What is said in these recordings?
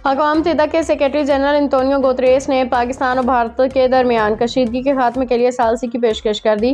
अक़वाम मुत्तहिदा के secretary general Antonio Guterres ने पाकिस्तान और भारत के दरमियान कशीदगी के खात्मे के लिए सालसी की पेशकश कर दी।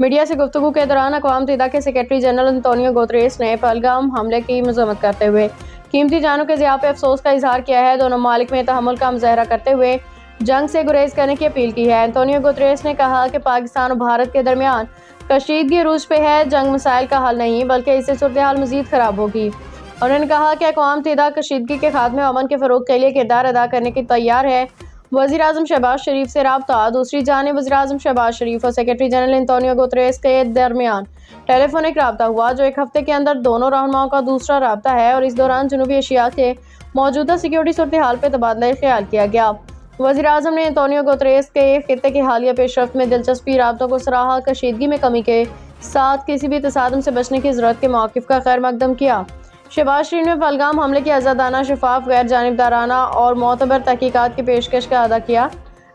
मीडिया से गुफ्तगू के दौरान अक़वाम मुत्तहिदा के सेक्रेटरी जनरल एंटोनियो गुतरेस ने पहलगाम हमले की मज़म्मत करते हुए कीमती जानों के ज़िया पे अफसोस का इजहार किया है। दोनों ममालिक में तहम्मुल का मुज़ाहरा करते हुए जंग से गुरेज करने की अपील की है। एंटोनियो गुतरेस ने कहा कि पाकिस्तान और भारत के दरमियान कशीदगी अरूज पे है। जंग मसाइल का हल नहीं बल्कि इससे सूरत हाल मज़ीद ख़राब होगी। उन्होंने कहा कि अक़वाम मुत्तहिदा कशीदगी के खात्मे और अमन के फ़रोग के लिए किरदार अदा करने की तैयार है। वज़ीर आज़म शहबाज शरीफ से राब्ता। दूसरी जानिब वज़ीर आज़म शहबाज शरीफ और सेक्रेटरी जनरल एंटोनियो गुतरेस के दरमियान टेलीफोनिक राब्ता हुआ, जो एक हफ्ते के अंदर दोनों रहनुमाओं का दूसरा राब्ता है और इस दौरान जनूबी एशिया के मौजूदा सिक्योरिटी सूरत हाल पर तबादला ख्याल किया गया। वज़ीर आज़म ने एंटोनियो गुतरेस के खित्ते की हालिया पेशरफ्त में दिलचस्पी राब्तों को सराहा। कशीदगी में कमी के साथ किसी भी तसादुम से बचने की ज़रूरत के मौक़िफ़ का खैर मकदम किया। शहबाज शरीफ ने पहलगाम हमले की आज़ादाना, शफाफ, गैर जानिबदाराना और मोतबर तहकीकात की पेशकश का अदा किया।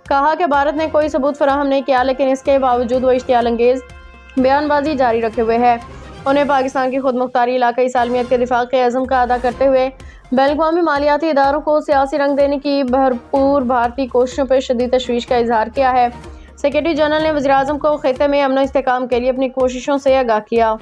कहा कि भारत ने कोई सबूत फराहम नहीं किया, लेकिन इसके बावजूद वो इश्तियाल अंगेज़ बयानबाजी जारी रखे हुए है। उन्हें पाकिस्तान की खुद मुख्तारी, इलाकाई सालमियत के दिफा के अज़म का अदा करते हुए बैन-अक़वामी मालियाती इदारों को सियासी रंग देने की भरपूर भारतीय कोशिशों पर शदीद तशवीश का इजहार किया है। सेक्रेटरी जनरल ने वज़ीर आज़म को खित्ते में अमन व इस्तेहकाम के लिए अपनी कोशिशों से आगाह किया।